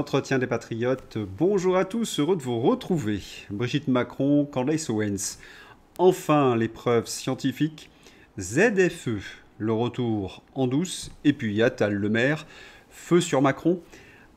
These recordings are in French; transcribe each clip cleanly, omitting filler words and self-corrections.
l'entretien des patriotes. Bonjour à tous, heureux de vous retrouver. Brigitte Macron, Candace Owens. Enfin, l'épreuve scientifique. ZFE, le retour en douce. Et puis Attal le maire, feu sur Macron.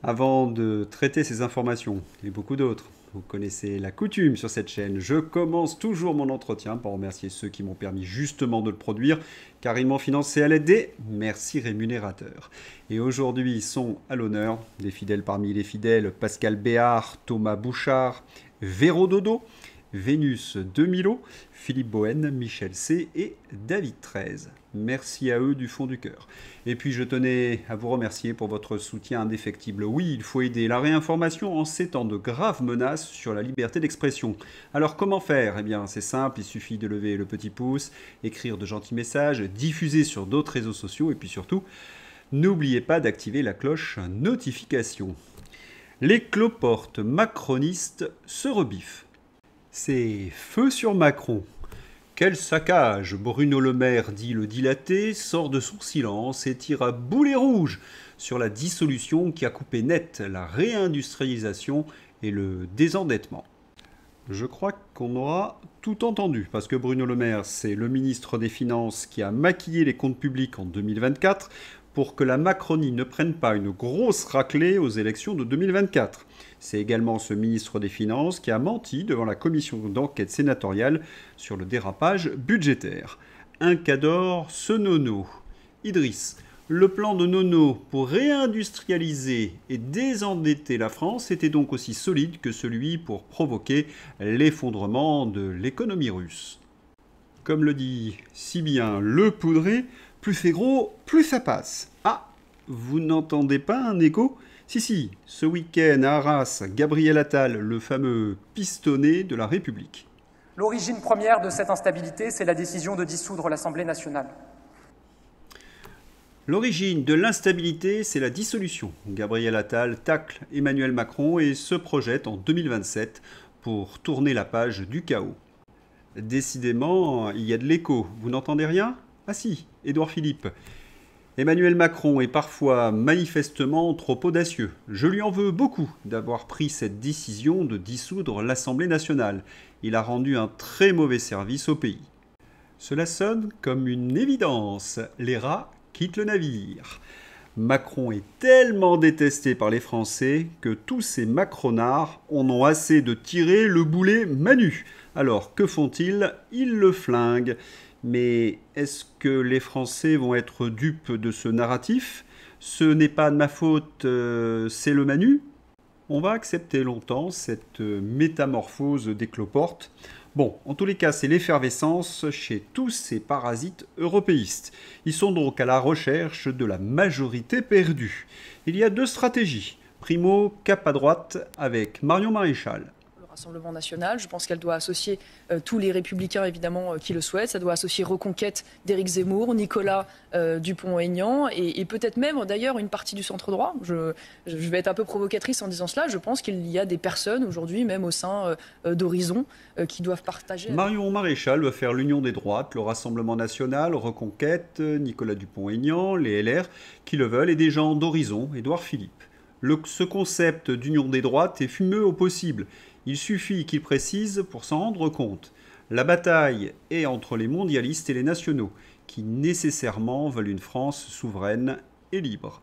Avant de traiter ces informations et beaucoup d'autres, vous connaissez la coutume sur cette chaîne. Je commence toujours mon entretien par remercier ceux qui m'ont permis justement de le produire, car ils m'ont financé à l'aide des merci rémunérateurs. Et aujourd'hui sont à l'honneur des fidèles parmi les fidèles: Pascal Béard, Thomas Bouchard, Véro Dodo, Vénus Demilo, Philippe Bohen, Michel C. et David 13. Merci à eux du fond du cœur. Et puis je tenais à vous remercier pour votre soutien indéfectible. Oui, il faut aider la réinformation en ces temps de graves menaces sur la liberté d'expression. Alors comment faire? Eh bien c'est simple, il suffit de lever le petit pouce, écrire de gentils messages, diffuser sur d'autres réseaux sociaux et puis surtout, n'oubliez pas d'activer la cloche notification. Les cloportes macronistes se rebiffent. C'est feu sur Macron. Quel saccage! Bruno Le Maire, dit le dilaté, sort de son silence et tire à boulet rouge sur la dissolution qui a coupé net la réindustrialisation et le désendettement. Je crois qu'on aura tout entendu, parce que Bruno Le Maire, c'est le ministre des Finances qui a maquillé les comptes publics en 2024 pour que la Macronie ne prenne pas une grosse raclée aux élections de 2024. C'est également ce ministre des Finances qui a menti devant la commission d'enquête sénatoriale sur le dérapage budgétaire. Un cador, ce nono. Idriss, le plan de Nono pour réindustrialiser et désendetter la France était donc aussi solide que celui pour provoquer l'effondrement de l'économie russe. Comme le dit si bien le Poudré, plus c'est gros, plus ça passe. Ah, vous n'entendez pas un écho ? Si, ce week-end à Arras, Gabriel Attal, le fameux pistonné de la République. L'origine première de cette instabilité, c'est la décision de dissoudre l'Assemblée nationale. L'origine de l'instabilité, c'est la dissolution. Gabriel Attal tacle Emmanuel Macron et se projette en 2027 pour tourner la page du chaos. Décidément, il y a de l'écho. Vous n'entendez rien ? Ah si, Édouard Philippe. Emmanuel Macron est parfois manifestement trop audacieux. Je lui en veux beaucoup d'avoir pris cette décision de dissoudre l'Assemblée nationale. Il a rendu un très mauvais service au pays. Cela sonne comme une évidence. Les rats quittent le navire. Macron est tellement détesté par les Français que tous ces macronards en ont assez de tirer le boulet Manu. Alors que font-ils? Ils le flinguent. Mais est-ce que les Français vont être dupes de ce narratif? Ce n'est pas de ma faute, c'est le Manu? On va accepter longtemps cette métamorphose des cloportes. Bon, en tous les cas, c'est l'effervescence chez tous ces parasites européistes. Ils sont donc à la recherche de la majorité perdue. Il y a deux stratégies. Primo, cap à droite avec Marion Maréchal. Rassemblement national, je pense qu'elle doit associer tous les républicains évidemment qui le souhaitent, ça doit associer Reconquête d'Éric Zemmour, Nicolas Dupont-Aignan et peut-être même d'ailleurs une partie du centre droit. Je vais être un peu provocatrice en disant cela, je pense qu'il y a des personnes aujourd'hui, même au sein d'Horizon, qui doivent partager... Marion Maréchal va faire l'union des droites, le Rassemblement national, Reconquête, Nicolas Dupont-Aignan, les LR qui le veulent et des gens d'Horizon, Édouard Philippe. Ce concept d'union des droites est fumeux au possible. Il suffit qu'il précise pour s'en rendre compte. La bataille est entre les mondialistes et les nationaux, qui nécessairement veulent une France souveraine et libre.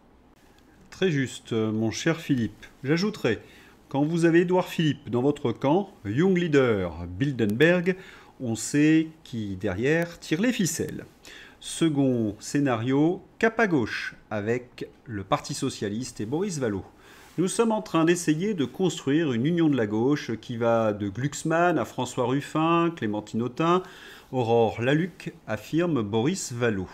Très juste, mon cher Philippe. J'ajouterai, quand vous avez Édouard Philippe dans votre camp, Young Leader, Bilderberg, on sait qui derrière tire les ficelles. Second scénario, cap à gauche, avec le Parti Socialiste et Boris Vallaud. Nous sommes en train d'essayer de construire une union de la gauche qui va de Glucksmann à François Ruffin, Clémentine Autain, Aurore Lalucq, affirme Boris Vallaud.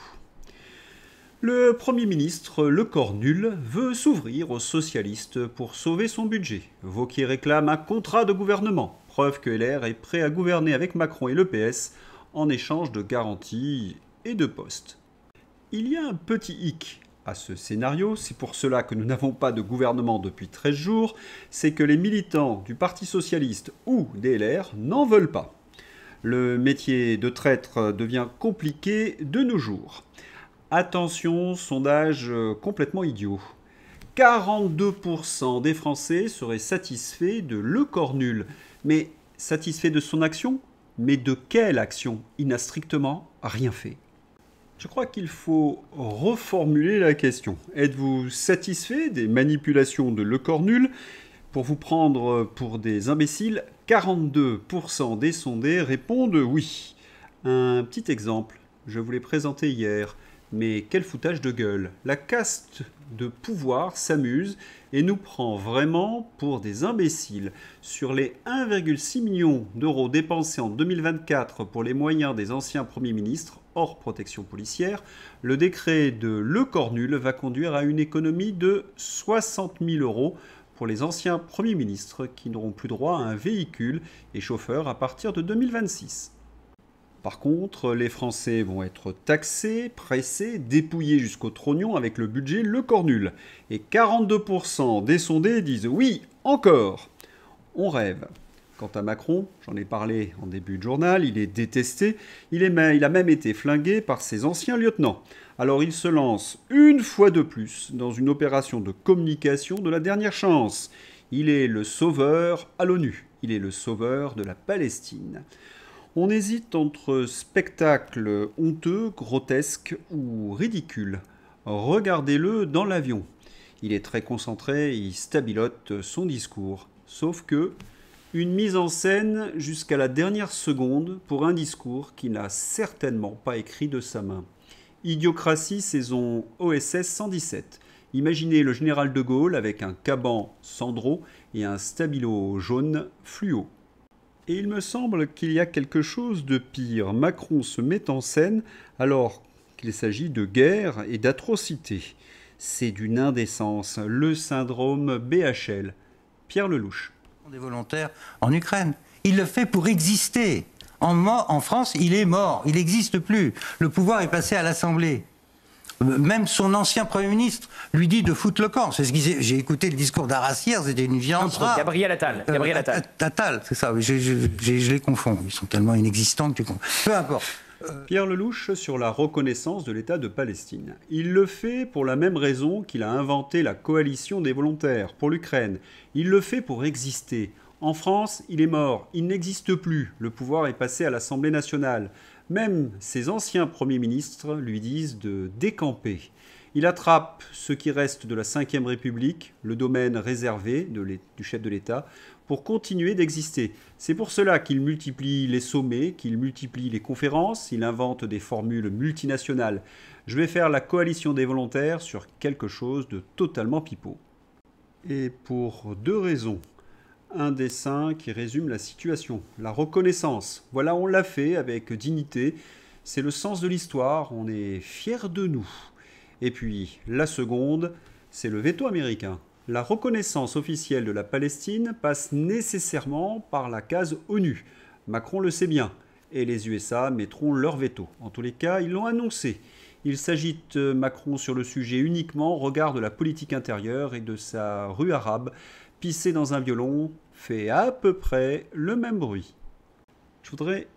Le Premier ministre, le corps nul, veut s'ouvrir aux socialistes pour sauver son budget. Wauquiez réclame un contrat de gouvernement, preuve que LR est prêt à gouverner avec Macron et le PS en échange de garanties et de postes. Il y a un petit hic à ce scénario, c'est pour cela que nous n'avons pas de gouvernement depuis 13 jours, c'est que les militants du Parti Socialiste ou des LR n'en veulent pas. Le métier de traître devient compliqué de nos jours. Attention, sondage complètement idiot. 42% des Français seraient satisfaits de Lecornu. Mais satisfaits de son action? Mais de quelle action? Il n'a strictement rien fait. Je crois qu'il faut reformuler la question. Êtes-vous satisfait des manipulations de Lecornu? Pour vous prendre pour des imbéciles, 42% des sondés répondent oui. Un petit exemple, je vous l'ai présenté hier, mais quel foutage de gueule. La caste de pouvoir s'amuse et nous prend vraiment pour des imbéciles. Sur les 1,6 million d'euros dépensés en 2024 pour les moyens des anciens premiers ministres, hors protection policière, le décret de Lecornu va conduire à une économie de 60 000 euros pour les anciens premiers ministres qui n'auront plus droit à un véhicule et chauffeur à partir de 2026. Par contre, les Français vont être taxés, pressés, dépouillés jusqu'au trognon avec le budget Lecornu. Et 42% des sondés disent oui, encore. On rêve. Quant à Macron, j'en ai parlé en début de journal, il est détesté, il a même été flingué par ses anciens lieutenants. Alors il se lance une fois de plus dans une opération de communication de la dernière chance. Il est le sauveur à l'ONU, il est le sauveur de la Palestine. On hésite entre spectacle honteux, grotesque ou ridicule. Regardez-le dans l'avion. Il est très concentré, il stabilote son discours. Sauf que, une mise en scène jusqu'à la dernière seconde pour un discours qu'il n'a certainement pas écrit de sa main. Idiocratie saison OSS 117. Imaginez le général de Gaulle avec un caban Sandro et un stabilo jaune fluo. Et il me semble qu'il y a quelque chose de pire. Macron se met en scène alors qu'il s'agit de guerre et d'atrocité. C'est d'une indécence, le syndrome BHL. Pierre Lelouch. Des volontaires en Ukraine. Il le fait pour exister. En France, il est mort, il n'existe plus. Le pouvoir est passé à l'Assemblée. Même son ancien Premier ministre lui dit de foutre le camp. C'est ce qu'il j'ai écouté le discours d'Arras-hier, c'était une violence rare. Gabriel Attal. Attal, c'est ça, je les confonds. Ils sont tellement inexistants que tu confonds. Peu importe. Pierre Lelouch sur la reconnaissance de l'État de Palestine. Il le fait pour la même raison qu'il a inventé la coalition des volontaires pour l'Ukraine. Il le fait pour exister. En France, il est mort, il n'existe plus. Le pouvoir est passé à l'Assemblée nationale. Même ses anciens premiers ministres lui disent de décamper. Il attrape ce qui reste de la Ve République, le domaine réservé du chef de l'État, pour continuer d'exister. C'est pour cela qu'il multiplie les sommets, qu'il multiplie les conférences, il invente des formules multinationales. Je vais faire la coalition des volontaires sur quelque chose de totalement pipeau. Et pour deux raisons. Un dessin qui résume la situation, la reconnaissance. Voilà, on l'a fait avec dignité. C'est le sens de l'histoire, on est fiers de nous. Et puis, la seconde, c'est le veto américain. La reconnaissance officielle de la Palestine passe nécessairement par la case ONU. Macron le sait bien, et les USA mettront leur veto. En tous les cas, ils l'ont annoncé. Il s'agite Macron sur le sujet uniquement au regard de la politique intérieure et de sa rue arabe. Pisser dans un violon fait à peu près le même bruit. Je voudrais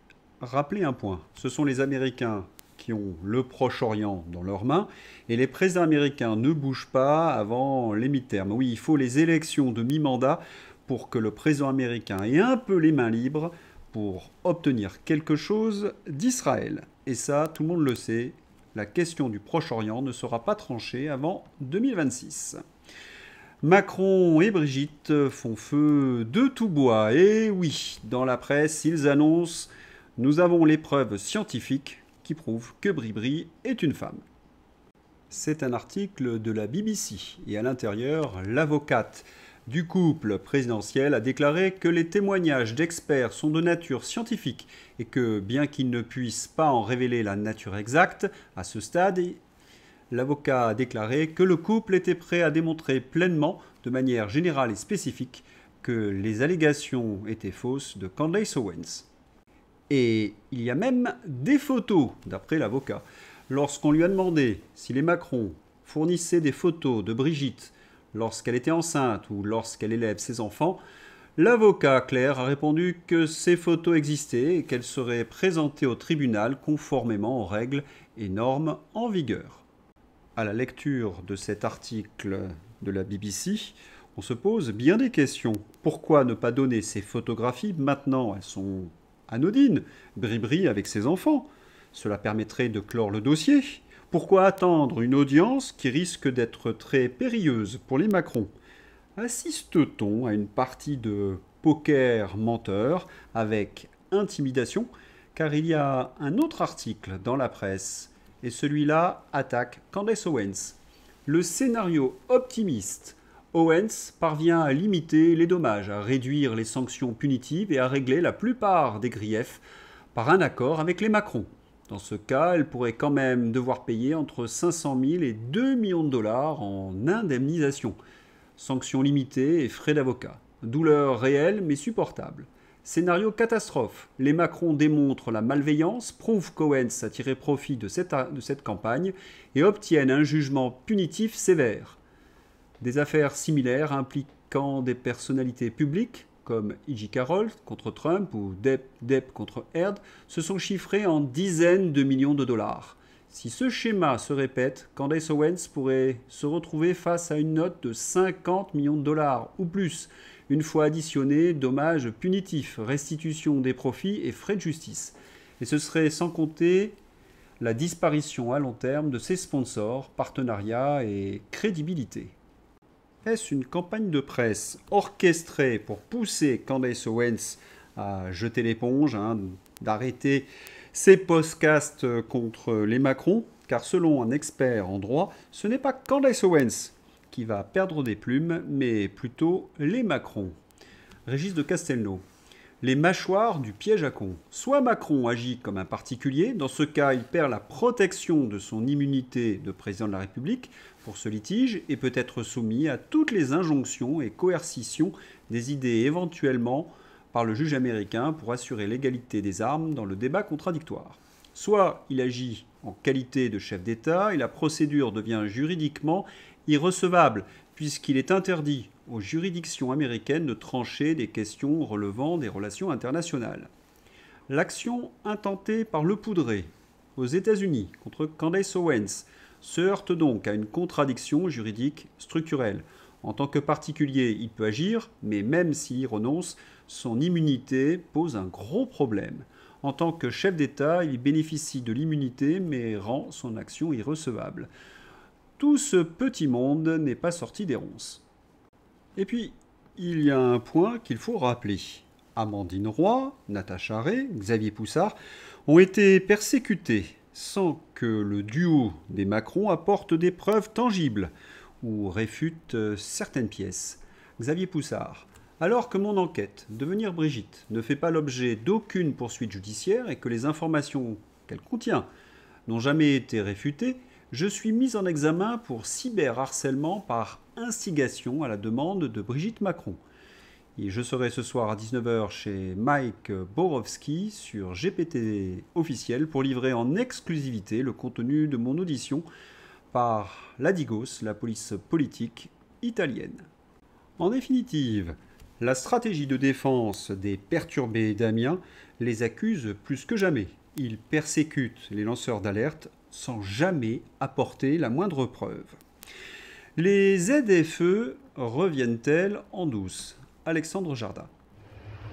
rappeler un point. Ce sont les Américains qui ont le Proche-Orient dans leurs mains et les présidents américains ne bougent pas avant les mi-termes. Oui, il faut les élections de mi-mandat pour que le président américain ait un peu les mains libres pour obtenir quelque chose d'Israël. Et ça, tout le monde le sait, la question du Proche-Orient ne sera pas tranchée avant 2026. Macron et Brigitte font feu de tout bois. Et oui, dans la presse, ils annoncent « Nous avons les preuves scientifiques qui prouvent que Bribri est une femme ». C'est un article de la BBC. Et à l'intérieur, l'avocate du couple présidentiel a déclaré que les témoignages d'experts sont de nature scientifique et que, bien qu'ils ne puissent pas en révéler la nature exacte, à ce stade, l'avocat a déclaré que le couple était prêt à démontrer pleinement, de manière générale et spécifique, que les allégations étaient fausses de Candace Owens. Et il y a même des photos, d'après l'avocat. Lorsqu'on lui a demandé si les Macron fournissaient des photos de Brigitte lorsqu'elle était enceinte ou lorsqu'elle élève ses enfants, l'avocat Claire a répondu que ces photos existaient et qu'elles seraient présentées au tribunal conformément aux règles et normes en vigueur. À la lecture de cet article de la BBC, on se pose bien des questions. Pourquoi ne pas donner ces photographies maintenant? Elles sont anodines, Bribri avec ses enfants. Cela permettrait de clore le dossier. Pourquoi attendre une audience qui risque d'être très périlleuse pour les Macron? Assiste-t-on à une partie de poker menteur avec intimidation? Car il y a un autre article dans la presse, et celui-là attaque Candace Owens. Le scénario optimiste. Owens parvient à limiter les dommages, à réduire les sanctions punitives et à régler la plupart des griefs par un accord avec les Macron. Dans ce cas, elle pourrait quand même devoir payer entre 500 000 et 2 millions de dollars en indemnisation. Sanctions limitées et frais d'avocat. Douleur réelle mais supportable. Scénario catastrophe. Les Macron démontrent la malveillance, prouvent qu'Owens a tiré profit de cette campagne et obtiennent un jugement punitif sévère. Des affaires similaires impliquant des personnalités publiques, comme E.J. Carroll contre Trump ou Depp contre Heard, se sont chiffrées en dizaines de millions de dollars. Si ce schéma se répète, Candace Owens pourrait se retrouver face à une note de 50 millions de dollars ou plus, une fois additionnés dommages punitifs, restitution des profits et frais de justice. Et ce serait sans compter la disparition à long terme de ses sponsors, partenariats et crédibilité. Est-ce une campagne de presse orchestrée pour pousser Candace Owens à jeter l'éponge, d'arrêter ses podcasts contre les Macron? Car selon un expert en droit, ce n'est pas Candace Owens qui va perdre des plumes, mais plutôt les Macron. Régis de Castelnau. Les mâchoires du piège à con. Soit Macron agit comme un particulier, dans ce cas il perd la protection de son immunité de président de la République pour ce litige et peut être soumis à toutes les injonctions et coercitions des idées éventuellement par le juge américain pour assurer l'égalité des armes dans le débat contradictoire. Soit il agit en qualité de chef d'État et la procédure devient juridiquement irrecevable puisqu'il est interdit aux juridictions américaines de trancher des questions relevant des relations internationales. L'action intentée par Le Poudré aux États-Unis contre Candace Owens se heurte donc à une contradiction juridique structurelle. En tant que particulier, il peut agir, mais même s'il y renonce, son immunité pose un gros problème. En tant que chef d'État, il bénéficie de l'immunité, mais rend son action irrecevable. Tout ce petit monde n'est pas sorti des ronces. Et puis, il y a un point qu'il faut rappeler. Amandine Roy, Natacha Ray, Xavier Poussard ont été persécutés sans que le duo des Macron apporte des preuves tangibles ou réfute certaines pièces. Xavier Poussard. Alors que mon enquête, Devenir Brigitte, ne fait pas l'objet d'aucune poursuite judiciaire et que les informations qu'elle contient n'ont jamais été réfutées, je suis mis en examen pour cyberharcèlement par instigation à la demande de Brigitte Macron. Et je serai ce soir à 19h chez Mike Borowski sur GPT officiel pour livrer en exclusivité le contenu de mon audition par la Digos, la police politique italienne. En définitive, la stratégie de défense des perturbés d'Amiens les accuse plus que jamais. Ils persécutent les lanceurs d'alerte sans jamais apporter la moindre preuve. Les ZFE reviennent-elles en douce? Alexandre Jardin.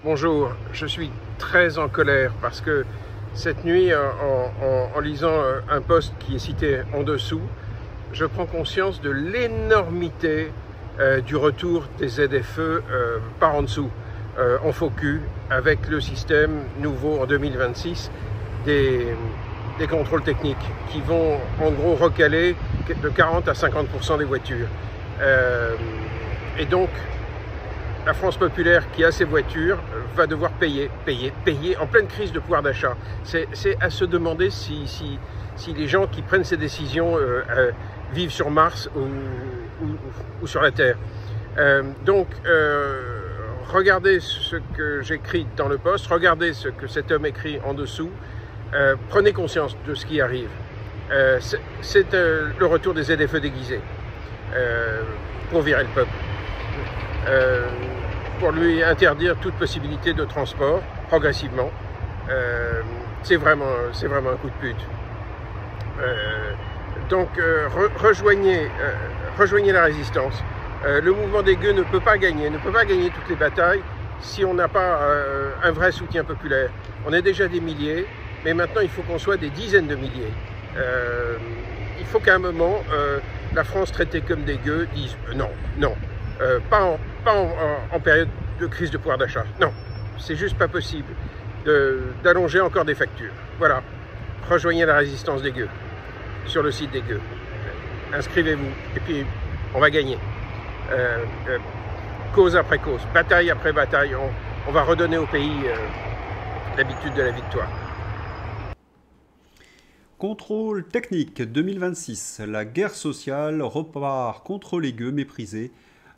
Bonjour, je suis très en colère parce que cette nuit, en lisant un post qui est cité en dessous, je prends conscience de l'énormité du retour des ZFE par en dessous, en faux cul, avec le système nouveau en 2026 des contrôles techniques qui vont en gros recaler de 40 à 50% des voitures. Et donc, la France populaire qui a ses voitures va devoir payer en pleine crise de pouvoir d'achat. C'est à se demander si les gens qui prennent ces décisions vivent sur Mars ou sur la Terre. Donc, regardez ce que j'écris dans le post, regardez ce que cet homme écrit en dessous, prenez conscience de ce qui arrive. C'est le retour des ZFE déguisés pour virer le peuple. Pour lui interdire toute possibilité de transport progressivement. C'est vraiment un coup de pute. Donc rejoignez la résistance, Le mouvement des gueux ne peut pas gagner toutes les batailles si on n'a pas un vrai soutien populaire. On est déjà des milliers, mais maintenant il faut qu'on soit des dizaines de milliers. Il faut qu'à un moment, la France traitée comme des gueux dise non, pas en période de crise de pouvoir d'achat. Non, c'est juste pas possible d'allonger encore des factures. Voilà, rejoignez la résistance des gueux sur le site des gueux. Inscrivez-vous et puis on va gagner. Cause après cause, bataille après bataille, on va redonner au pays l'habitude de la victoire. Contrôle technique 2026. La guerre sociale repart contre les gueux méprisés.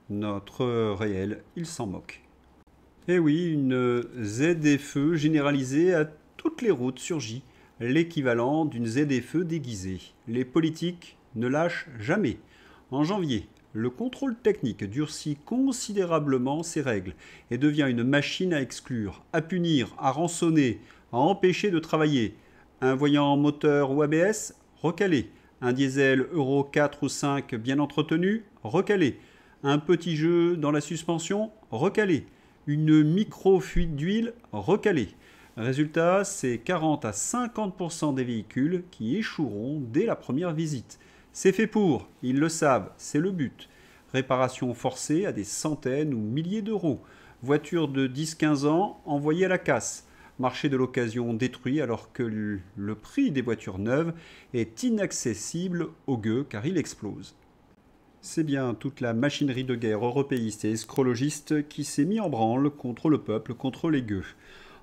Notre réel, il s'en moque. Eh oui, une ZFE généralisée à toutes les routes surgit, l'équivalent d'une ZFE déguisée. Les politiques ne lâchent jamais. En janvier, le contrôle technique durcit considérablement ses règles et devient une machine à exclure, à punir, à rançonner, à empêcher de travailler. Un voyant moteur ou ABS, recalé. Un diesel Euro 4 ou 5 bien entretenu, recalé. Un petit jeu dans la suspension, recalé. Une micro-fuite d'huile, recalé. Résultat, c'est 40 à 50% des véhicules qui échoueront dès la première visite. C'est fait pour, ils le savent, c'est le but. Réparation forcée à des centaines ou milliers d'euros. Voiture de 10-15 ans envoyée à la casse. Marché de l'occasion détruit alors que le prix des voitures neuves est inaccessible aux gueux car il explose. C'est bien toute la machinerie de guerre européiste et escrologiste qui s'est mis en branle contre le peuple, contre les gueux.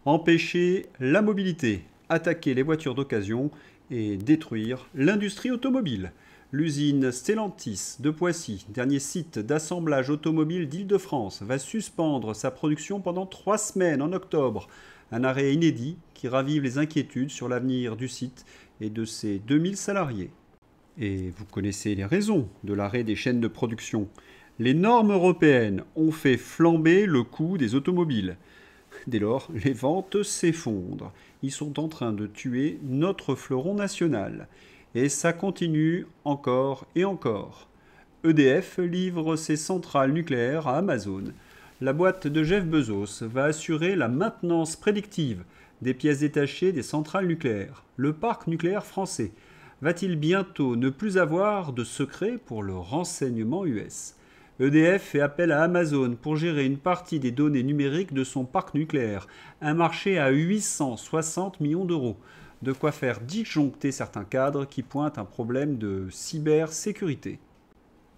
Empêcher la mobilité, attaquer les voitures d'occasion et détruire l'industrie automobile. L'usine Stellantis de Poissy, dernier site d'assemblage automobile d'Île-de-France, va suspendre sa production pendant 3 semaines en octobre. Un arrêt inédit qui ravive les inquiétudes sur l'avenir du site et de ses 2000 salariés. Et vous connaissez les raisons de l'arrêt des chaînes de production. Les normes européennes ont fait flamber le coût des automobiles. Dès lors, les ventes s'effondrent. Ils sont en train de tuer notre fleuron national. Et ça continue encore et encore. EDF livre ses centrales nucléaires à Amazon. La boîte de Jeff Bezos va assurer la maintenance prédictive des pièces détachées des centrales nucléaires. Le parc nucléaire français va-t-il bientôt ne plus avoir de secret pour le renseignement US ? EDF fait appel à Amazon pour gérer une partie des données numériques de son parc nucléaire, un marché à 860 millions d'euros. De quoi faire disjoncter certains cadres qui pointent un problème de cybersécurité.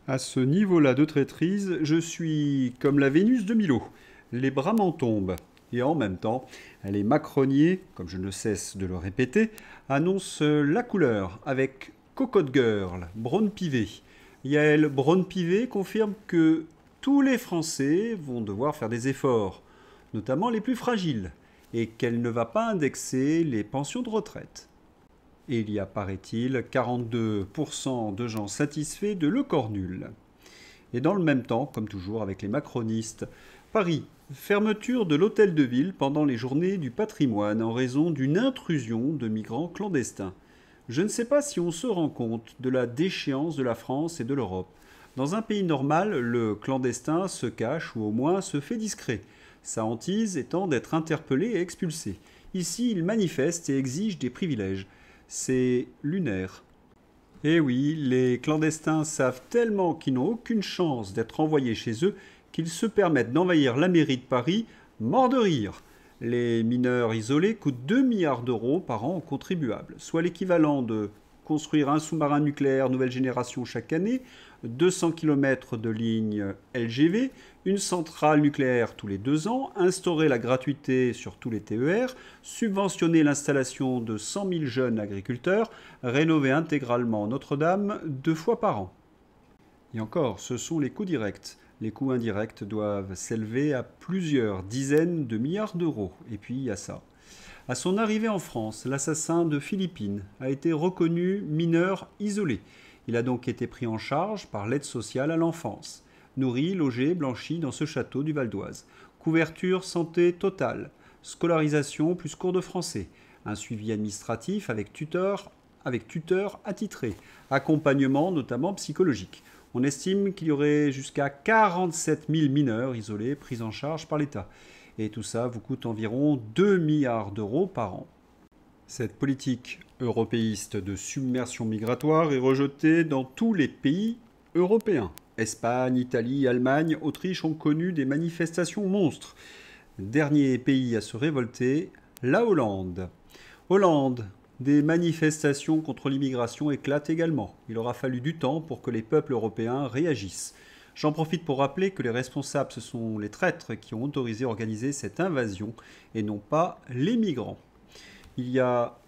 À ce niveau-là de traîtrise, je suis comme la Vénus de Milo. Les bras m'en tombent. Et en même temps, les macroniers, comme je ne cesse de le répéter, annoncent la couleur avec Cocotte Girl, Braun-Pivet. Yael Braun-Pivet confirme que tous les Français vont devoir faire des efforts, notamment les plus fragiles, et qu'elle ne va pas indexer les pensions de retraite. Et il y a, paraît-il, 42% de gens satisfaits de le corps nul. Et dans le même temps, comme toujours avec les macronistes, Paris, fermeture de l'hôtel de ville pendant les journées du patrimoine en raison d'une intrusion de migrants clandestins. Je ne sais pas si on se rend compte de la déchéance de la France et de l'Europe. Dans un pays normal, le clandestin se cache ou au moins se fait discret, sa hantise étant d'être interpellé et expulsé. Ici, il manifeste et exige des privilèges. C'est lunaire. Eh oui, les clandestins savent tellement qu'ils n'ont aucune chance d'être envoyés chez eux qu'ils se permettent d'envahir la mairie de Paris, morts de rire. Les mineurs isolés coûtent 2 milliards d'euros par an aux contribuables, soit l'équivalent de construire un sous-marin nucléaire nouvelle génération chaque année, 200 km de lignes LGV, une centrale nucléaire tous les 2 ans, instaurer la gratuité sur tous les TER, subventionner l'installation de 100 000 jeunes agriculteurs, rénover intégralement Notre-Dame 2 fois par an. Et encore, ce sont les coûts directs. Les coûts indirects doivent s'élever à plusieurs dizaines de milliards d'euros. Et puis il y a ça. À son arrivée en France, l'assassin de Philippines a été reconnu mineur isolé. Il a donc été pris en charge par l'aide sociale à l'enfance. Nourri, logé, blanchi dans ce château du Val d'Oise. Couverture santé totale. Scolarisation plus cours de français. Un suivi administratif avec tuteur attitré. Accompagnement notamment psychologique. On estime qu'il y aurait jusqu'à 47 000 mineurs isolés pris en charge par l'État. Et tout ça vous coûte environ 2 milliards d'euros par an. Cette politique européiste de submersion migratoire est rejetée dans tous les pays européens. Espagne, Italie, Allemagne, Autriche ont connu des manifestations monstres. Dernier pays à se révolter, la Hollande. Hollande, des manifestations contre l'immigration éclatent également. Il aura fallu du temps pour que les peuples européens réagissent. J'en profite pour rappeler que les responsables, ce sont les traîtres qui ont autorisé à organiser cette invasion et non pas les migrants. Il y a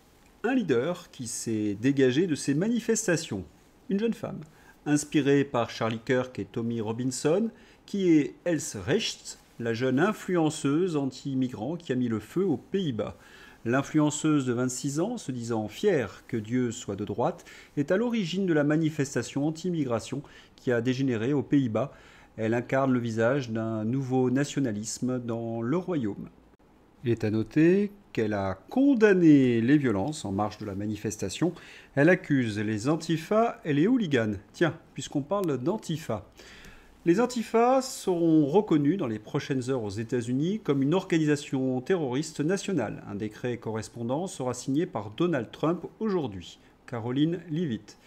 un leader qui s'est dégagé de ces manifestations, une jeune femme, inspirée par Charlie Kirk et Tommy Robinson, qui est Else Rechts, la jeune influenceuse anti-immigrant qui a mis le feu aux Pays-Bas. L'influenceuse de 26 ans, se disant fière que Dieu soit de droite, est à l'origine de la manifestation anti-immigration qui a dégénéré aux Pays-Bas. Elle incarne le visage d'un nouveau nationalisme dans le royaume. Il est à noter qu'elle a condamné les violences en marge de la manifestation. Elle accuse les antifas et les hooligans. Tiens, puisqu'on parle d'antifa. Les antifas seront reconnus dans les prochaines heures aux États-Unis comme une organisation terroriste nationale. Un décret correspondant sera signé par Donald Trump aujourd'hui. Caroline Leavitt.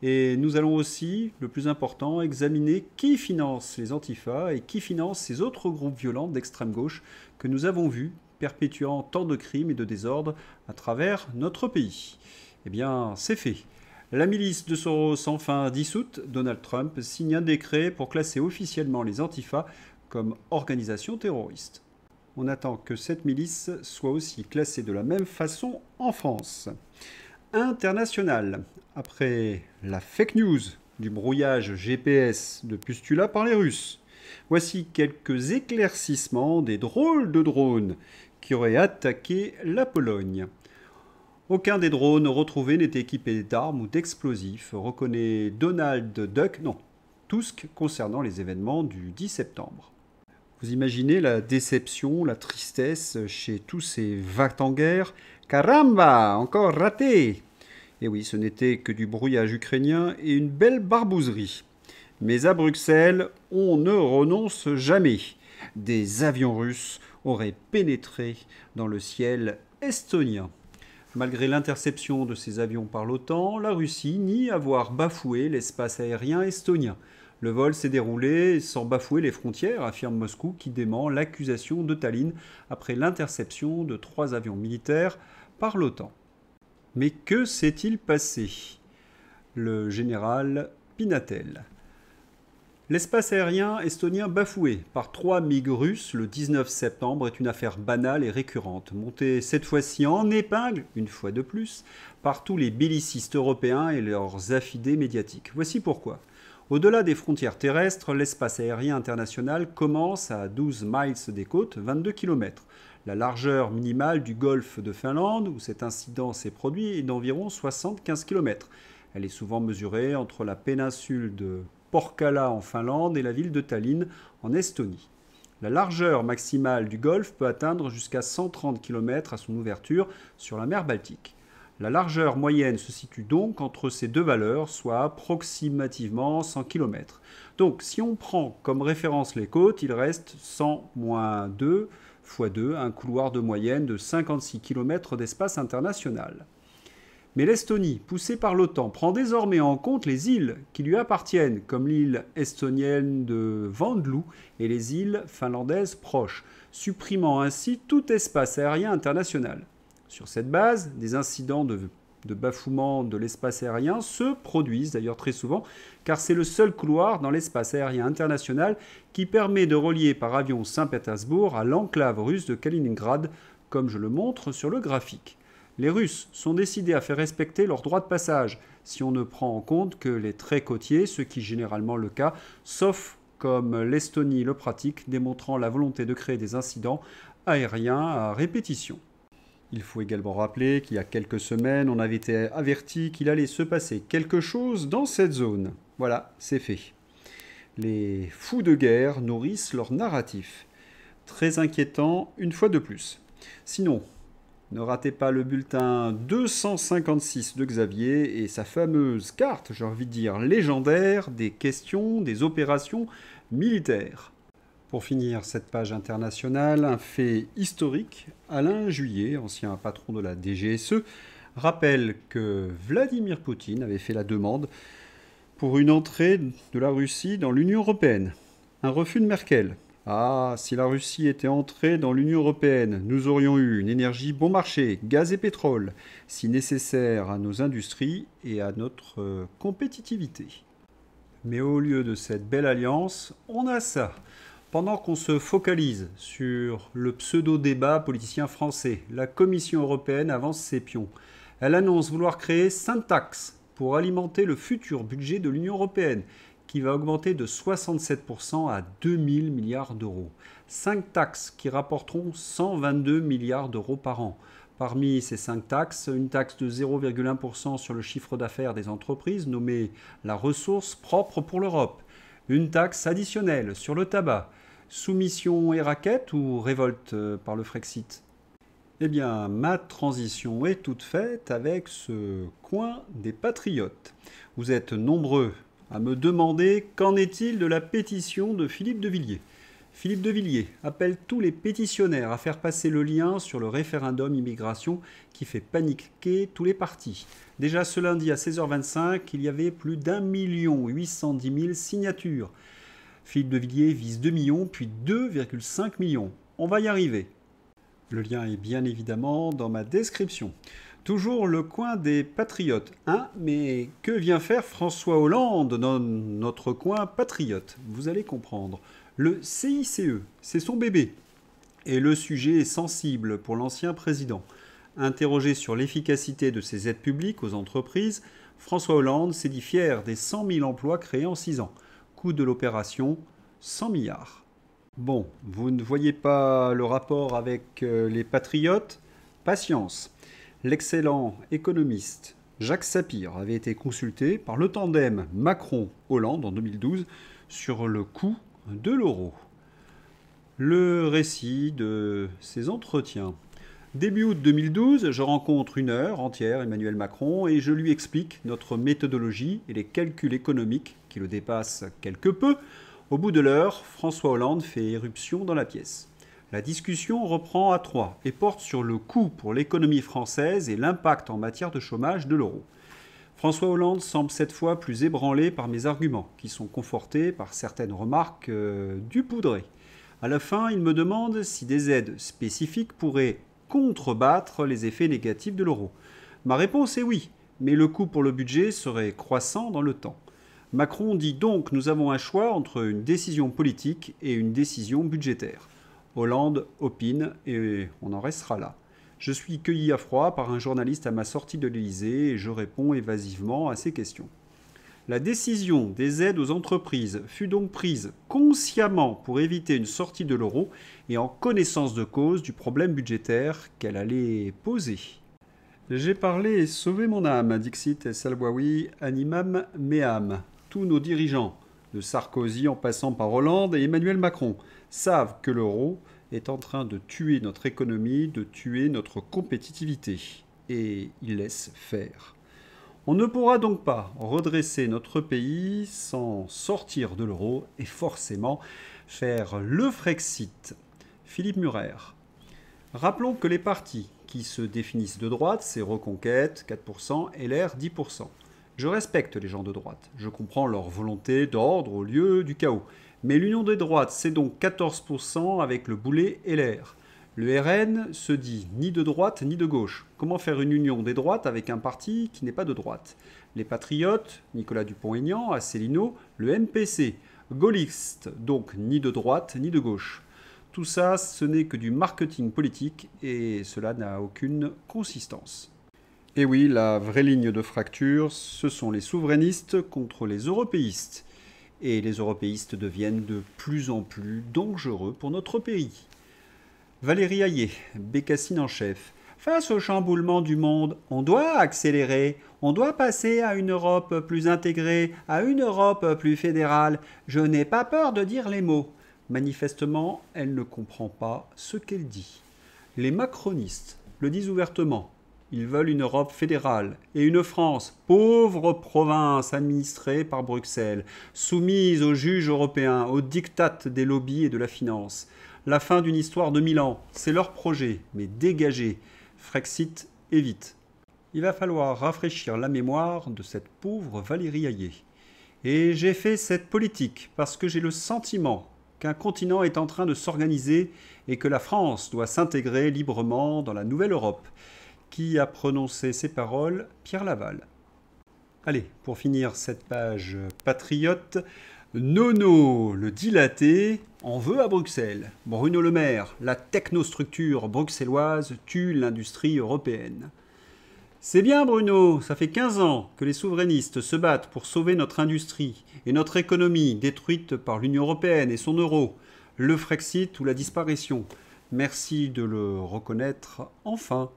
Et nous allons aussi, le plus important, examiner qui finance les antifas et qui finance ces autres groupes violents d'extrême gauche que nous avons vus perpétuant tant de crimes et de désordres à travers notre pays. Eh bien, c'est fait. La milice de Soros enfin dissoute, Donald Trump signe un décret pour classer officiellement les antifas comme organisation terroriste. On attend que cette milice soit aussi classée de la même façon en France. International. Après la fake news du brouillage GPS de Pustula par les Russes, voici quelques éclaircissements des drôles de drones qui auraient attaqué la Pologne. Aucun des drones retrouvés n'était équipé d'armes ou d'explosifs, reconnaît Donald Tusk concernant les événements du 10 septembre. Vous imaginez la déception, la tristesse chez tous ces va-t-en-guerre. Caramba, encore raté! Et oui, ce n'était que du brouillage ukrainien et une belle barbouzerie. Mais à Bruxelles, on ne renonce jamais. Des avions russes auraient pénétré dans le ciel estonien. Malgré l'interception de ces avions par l'OTAN, la Russie nie avoir bafoué l'espace aérien estonien. Le vol s'est déroulé sans bafouer les frontières, affirme Moscou, qui dément l'accusation de Tallinn après l'interception de 3 avions militaires par l'OTAN. Mais que s'est-il passé? Le général Pinatel. L'espace aérien estonien bafoué par 3 MiG russes le 19 septembre est une affaire banale et récurrente, montée cette fois-ci en épingle, une fois de plus, par tous les bellicistes européens et leurs affidés médiatiques. Voici pourquoi. Au-delà des frontières terrestres, l'espace aérien international commence à 12 miles des côtes, 22 km. La largeur minimale du golfe de Finlande, où cet incident s'est produit, est d'environ 75 km. Elle est souvent mesurée entre la péninsule de Porkala en Finlande et la ville de Tallinn en Estonie. La largeur maximale du golfe peut atteindre jusqu'à 130 km à son ouverture sur la mer Baltique. La largeur moyenne se situe donc entre ces deux valeurs, soit approximativement 100 km. Donc si on prend comme référence les côtes, il reste 100 moins 2 x 2, un couloir de moyenne de 56 km d'espace international. Mais l'Estonie, poussée par l'OTAN, prend désormais en compte les îles qui lui appartiennent, comme l'île estonienne de Vandlou et les îles finlandaises proches, supprimant ainsi tout espace aérien international. Sur cette base, des incidents de bafouement de l'espace aérien se produisent d'ailleurs très souvent, car c'est le seul couloir dans l'espace aérien international qui permet de relier par avion Saint-Pétersbourg à l'enclave russe de Kaliningrad, comme je le montre sur le graphique. Les Russes sont décidés à faire respecter leur droit de passage, si on ne prend en compte que les traits côtiers, ce qui est généralement le cas, sauf comme l'Estonie le pratique, démontrant la volonté de créer des incidents aériens à répétition. Il faut également rappeler qu'il y a quelques semaines, on avait été averti qu'il allait se passer quelque chose dans cette zone. Voilà, c'est fait. Les fous de guerre nourrissent leur narratif. Très inquiétant une fois de plus. Sinon, Ne ratez pas le bulletin 256 de Xavier et sa fameuse carte, j'ai envie de dire légendaire, des questions, des opérations militaires. Pour finir cette page internationale, un fait historique, Alain Juillet, ancien patron de la DGSE, rappelle que Vladimir Poutine avait fait la demande pour une entrée de la Russie dans l'Union européenne. Un refus de Merkel. Ah, si la Russie était entrée dans l'Union européenne, nous aurions eu une énergie bon marché, gaz et pétrole, si nécessaire à nos industries et à notre compétitivité. Mais au lieu de cette belle alliance, on a ça. Pendant qu'on se focalise sur le pseudo-débat politicien français, la Commission européenne avance ses pions. Elle annonce vouloir créer 5 taxes pour alimenter le futur budget de l'Union européenne, qui va augmenter de 67% à 2000 milliards d'euros. 5 taxes qui rapporteront 122 milliards d'euros par an. Parmi ces 5 taxes, une taxe de 0,1% sur le chiffre d'affaires des entreprises nommée la ressource propre pour l'Europe. Une taxe additionnelle sur le tabac. Soumission et raquette ou révolte par le Frexit ? Eh bien, ma transition est toute faite avec ce coin des patriotes. Vous êtes nombreux à me demander qu'en est-il de la pétition de Philippe de Villiers. Philippe de Villiers appelle tous les pétitionnaires à faire passer le lien sur le référendum immigration qui fait paniquer tous les partis. Déjà ce lundi à 16h25, il y avait plus d'1 810 000 signatures. Philippe de Villiers vise 2 millions, puis 2,5 millions. On va y arriver. Le lien est bien évidemment dans ma description. Toujours le coin des patriotes. Hein, mais que vient faire François Hollande dans notre coin patriote? Vous allez comprendre. Le CICE, c'est son bébé. Et le sujet est sensible pour l'ancien président. Interrogé sur l'efficacité de ses aides publiques aux entreprises, François Hollande s'est dit fier des 100 000 emplois créés en 6 ans. Coût de l'opération, 100 milliards. Bon, vous ne voyez pas le rapport avec les patriotes? Patience. L'excellent économiste Jacques Sapir avait été consulté par le tandem Macron-Hollande en 2012 sur le coût de l'euro. Le récit de ces entretiens. Début août 2012, je rencontre 1 heure entière Emmanuel Macron et je lui explique notre méthodologie et les calculs économiques qui le dépassent quelque peu. Au bout de l'heure, François Hollande fait éruption dans la pièce. La discussion reprend à 3 et porte sur le coût pour l'économie française et l'impact en matière de chômage de l'euro. François Hollande semble cette fois plus ébranlé par mes arguments, qui sont confortés par certaines remarques du poudré. À la fin, il me demande si des aides spécifiques pourraient contrebattre les effets négatifs de l'euro. Ma réponse est oui, mais le coût pour le budget serait croissant dans le temps. Macron dit donc nous avons un choix entre une décision politique et une décision budgétaire. Hollande opine et on en restera là. Je suis cueilli à froid par un journaliste à ma sortie de l'Élysée et je réponds évasivement à ses questions. La décision des aides aux entreprises fut donc prise consciemment pour éviter une sortie de l'euro et en connaissance de cause du problème budgétaire qu'elle allait poser. J'ai parlé et sauvé mon âme, dixit et Salwawi animam meam. Tous nos dirigeants, de Sarkozy en passant par Hollande et Emmanuel Macron, savent que l'euro est en train de tuer notre économie, de tuer notre compétitivité. Et ils laissent faire. On ne pourra donc pas redresser notre pays sans sortir de l'euro et forcément faire le Frexit. Philippe Murer. Rappelons que les partis qui se définissent de droite, c'est Reconquête, 4%, LR, 10%. Je respecte les gens de droite. Je comprends leur volonté d'ordre au lieu du chaos. Mais l'union des droites, c'est donc 14% avec le boulet LR. Le RN se dit ni de droite ni de gauche. Comment faire une union des droites avec un parti qui n'est pas de droite? Les Patriotes, Nicolas Dupont-Aignan, Asselineau, le MPC, gaulliste, donc ni de droite ni de gauche. Tout ça, ce n'est que du marketing politique et cela n'a aucune consistance. Et oui, la vraie ligne de fracture, ce sont les souverainistes contre les européistes. Et les européistes deviennent de plus en plus dangereux pour notre pays. Valérie Hayet, Bécassine en chef. Face au chamboulement du monde, on doit accélérer, on doit passer à une Europe plus intégrée, à une Europe plus fédérale. Je n'ai pas peur de dire les mots. Manifestement, elle ne comprend pas ce qu'elle dit. Les macronistes. le disent ouvertement. Ils veulent une Europe fédérale et une France, pauvre province administrée par Bruxelles, soumise aux juges européens, aux diktats des lobbies et de la finance. La fin d'une histoire de 1000 ans, c'est leur projet, mais dégagez. Frexit et vite. Il va falloir rafraîchir la mémoire de cette pauvre Valérie Hayé. Et j'ai fait cette politique parce que j'ai le sentiment qu'un continent est en train de s'organiser et que la France doit s'intégrer librement dans la nouvelle Europe. Qui a prononcé ces paroles? Pierre Laval. Allez, pour finir cette page patriote, Nono, le dilaté, en veut à Bruxelles. Bruno Le Maire, la technostructure bruxelloise tue l'industrie européenne. C'est bien Bruno, ça fait 15 ans que les souverainistes se battent pour sauver notre industrie et notre économie détruite par l'Union européenne et son euro, le Frexit ou la disparition. Merci de le reconnaître enfin.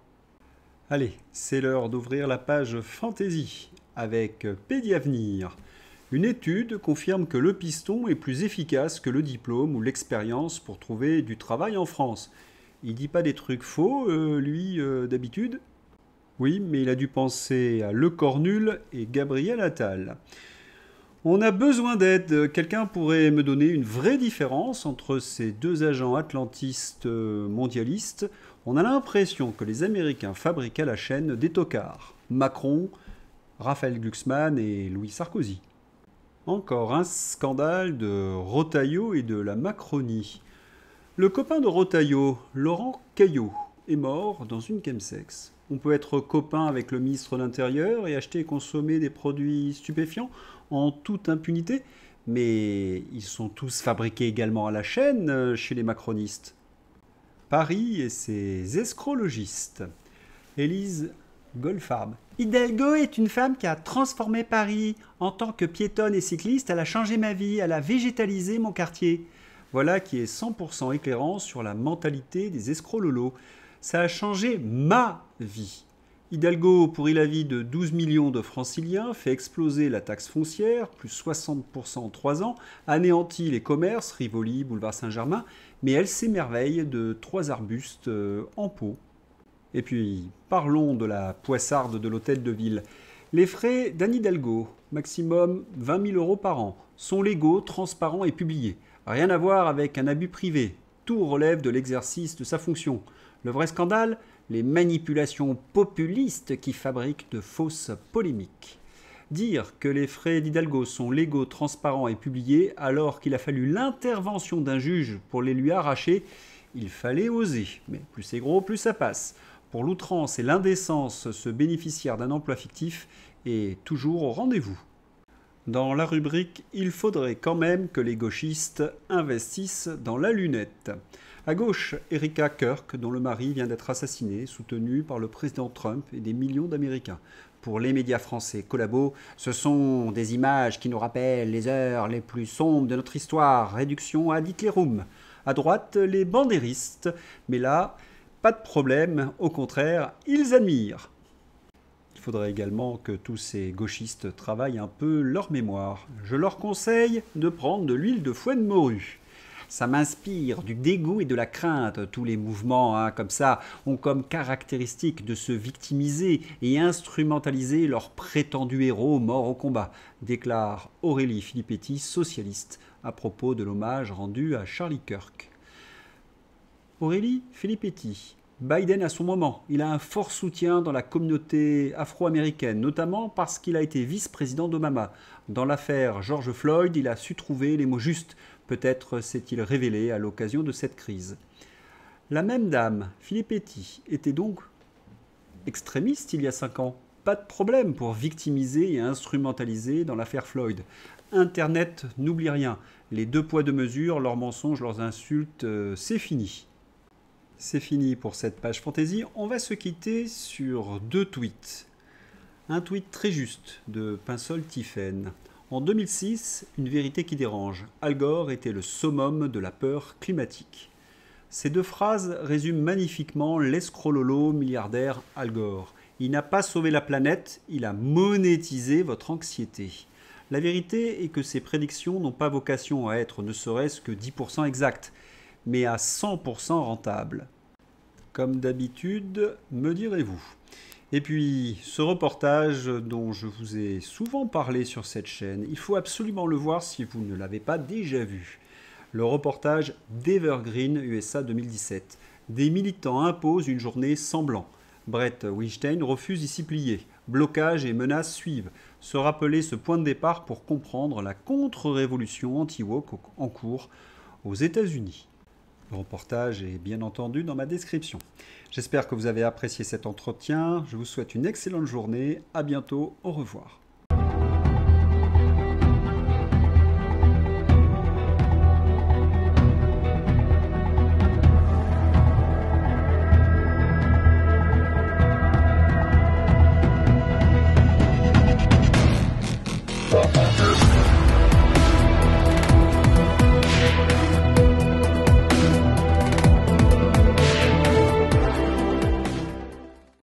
Allez, c'est l'heure d'ouvrir la page Fantaisie avec Pédiavenir. Une étude confirme que le piston est plus efficace que le diplôme ou l'expérience pour trouver du travail en France. Il dit pas des trucs faux, lui, d'habitude? Oui, mais il a dû penser à Le Cornul et Gabriel Attal. On a besoin d'aide. Quelqu'un pourrait me donner une vraie différence entre ces deux agents atlantistes mondialistes? On a l'impression que les Américains fabriquent à la chaîne des tocards. Macron, Raphaël Glucksmann et Louis Sarkozy. Encore un scandale de Rotaillot et de la Macronie. Le copain de Rotaillot, Laurent Caillot, est mort dans une chemsex. On peut être copain avec le ministre de l'Intérieur et acheter et consommer des produits stupéfiants en toute impunité, mais ils sont tous fabriqués également à la chaîne chez les macronistes. Paris et ses escrologistes. Élise Goldfarb. Hidalgo est une femme qui a transformé Paris. En tant que piétonne et cycliste, elle a changé ma vie, elle a végétalisé mon quartier. Voilà qui est 100% éclairant sur la mentalité des escrololos. Ça a changé ma vie. Hidalgo pourrit la vie de 12 millions de franciliens, fait exploser la taxe foncière, plus 60% en 3 ans, anéantit les commerces, Rivoli, boulevard Saint-Germain, mais elle s'émerveille de 3 arbustes en pot. Et puis, parlons de la poissarde de l'hôtel de ville. Les frais d'Anne Hidalgo, maximum 20 000 € par an, sont légaux, transparents et publiés. Rien à voir avec un abus privé. Tout relève de l'exercice de sa fonction. Le vrai scandale, les manipulations populistes qui fabriquent de fausses polémiques. Dire que les frais d'Hidalgo sont légaux, transparents et publiés alors qu'il a fallu l'intervention d'un juge pour les lui arracher, il fallait oser. Mais plus c'est gros, plus ça passe. Pour l'outrance et l'indécence, ce bénéficiaire d'un emploi fictif est toujours au rendez-vous. Dans la rubrique « Il faudrait quand même que les gauchistes investissent dans la lunette ». À gauche, Erika Kirk, dont le mari vient d'être assassiné, soutenu par le président Trump et des millions d'Américains. Pour les médias français collabos, ce sont des images qui nous rappellent les heures les plus sombres de notre histoire, réduction ad Hitlerum. À droite, les bandéristes, mais là, pas de problème, au contraire, ils admirent. Il faudrait également que tous ces gauchistes travaillent un peu leur mémoire. Je leur conseille de prendre de l'huile de foie de morue. Ça m'inspire du dégoût et de la crainte. Tous les mouvements comme ça ont comme caractéristique de se victimiser et instrumentaliser leurs prétendus héros morts au combat, déclare Aurélie Filippetti, socialiste, à propos de l'hommage rendu à Charlie Kirk. Aurélie Filippetti. Biden a son moment. Il a un fort soutien dans la communauté afro-américaine, notamment parce qu'il a été vice-président d'Obama. Dans l'affaire George Floyd, il a su trouver les mots justes. Peut-être s'est-il révélé à l'occasion de cette crise. La même dame, Filippetti, était donc extrémiste il y a 5 ans. Pas de problème pour victimiser et instrumentaliser dans l'affaire Floyd. Internet n'oublie rien. Les 2 poids 2 mesures, leurs mensonges, leurs insultes, c'est fini. C'est fini pour cette page fantaisie. On va se quitter sur 2 tweets. Un tweet très juste de Pinsol Tiphaine. En 2006, une vérité qui dérange. Al Gore était le summum de la peur climatique. Ces 2 phrases résument magnifiquement l'escrololo milliardaire Al Gore. Il n'a pas sauvé la planète, il a monétisé votre anxiété. La vérité est que ces prédictions n'ont pas vocation à être ne serait-ce que 10% exactes, mais à 100% rentables. comme d'habitude, me direz-vous. Et puis, ce reportage dont je vous ai souvent parlé sur cette chaîne, il faut absolument le voir si vous ne l'avez pas déjà vu. Le reportage d'Evergreen USA 2017. Des militants imposent une journée sans blanc. Brett Weinstein refuse d'y s'y plier. Blocages et menaces suivent. Se rappeler ce point de départ pour comprendre la contre-révolution anti-woke en cours aux États-Unis. Le reportage est bien entendu dans ma description. J'espère que vous avez apprécié cet entretien. Je vous souhaite une excellente journée. À bientôt. Au revoir.